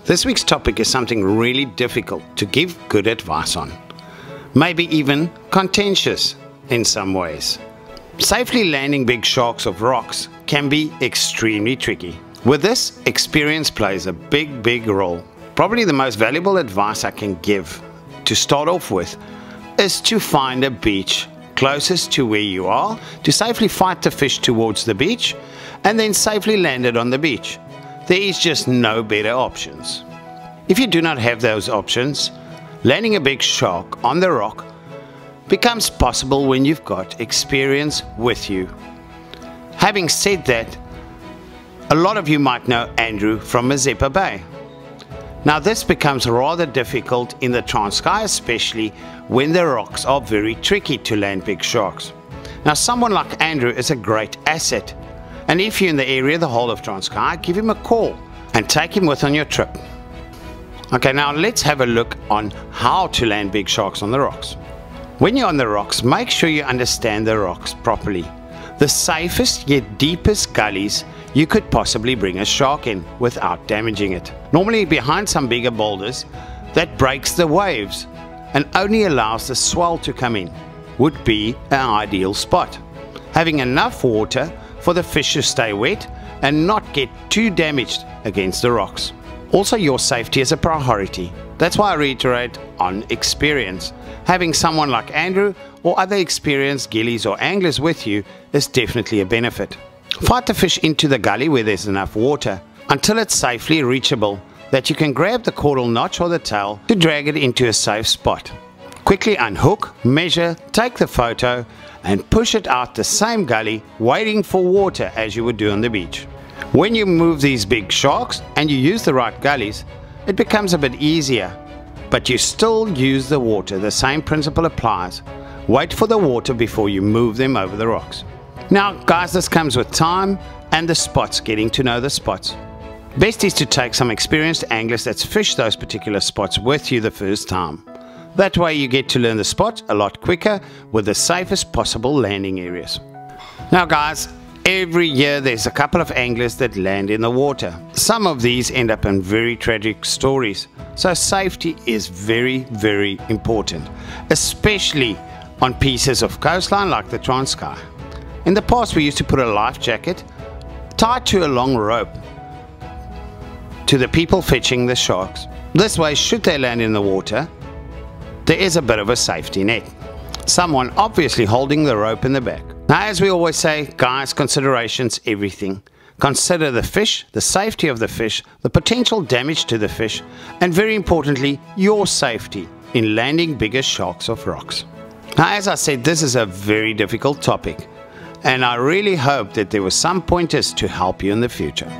This week's topic is something really difficult to give good advice on. Maybe even contentious in some ways. Safely landing big sharks of rocks can be extremely tricky. With this, experience plays a big role. Probably the most valuable advice I can give to start off with is to find a beach closest to where you are, to safely fight the fish towards the beach and then safely land it on the beach. There is just no better options. If you do not have those options, landing a big shark on the rock becomes possible when you've got experience with you. Having said that, a lot of you might know Andrew from Mazeppa Bay. Now this becomes rather difficult in the Transkei, especially when the rocks are very tricky to land big sharks. Now someone like Andrew is a great asset, and if you're in the area, the whole of Transkei, give him a call and take him with on your trip. Okay, now let's have a look on how to land big sharks on the rocks. When you're on the rocks, make sure you understand the rocks properly. The safest yet deepest gullies you could possibly bring a shark in without damaging it. Normally behind some bigger boulders that breaks the waves and only allows the swell to come in would be an ideal spot. Having enough water for the fish to stay wet and not get too damaged against the rocks. Also, your safety is a priority. That's why I reiterate on experience. Having someone like Andrew or other experienced gillies or anglers with you is definitely a benefit. Fight the fish into the gully where there's enough water until it's safely reachable that you can grab the caudal notch or the tail to drag it into a safe spot. Quickly unhook, measure, take the photo and push it out the same gully, waiting for water as you would do on the beach. When you move these big sharks and you use the right gullies, it becomes a bit easier, but you still use the water. The same principle applies. Wait for the water before you move them over the rocks. Now guys, this comes with time and the spots, getting to know the spots. Best is to take some experienced anglers that's fished those particular spots with you the first time. That way you get to learn the spot a lot quicker with the safest possible landing areas. Now guys, every year there's a couple of anglers that land in the water. Some of these end up in very tragic stories. So safety is very important, especially on pieces of coastline like the Transkei. In the past we used to put a life jacket tied to a long rope to the people fetching the sharks. This way, should they land in the water, there is a bit of a safety net. Someone obviously holding the rope in the back. Now as we always say, guys, consideration's everything. Consider the fish, the safety of the fish, the potential damage to the fish, and very importantly, your safety in landing bigger sharks off rocks. Now as I said, this is a very difficult topic, and I really hope that there were some pointers to help you in the future.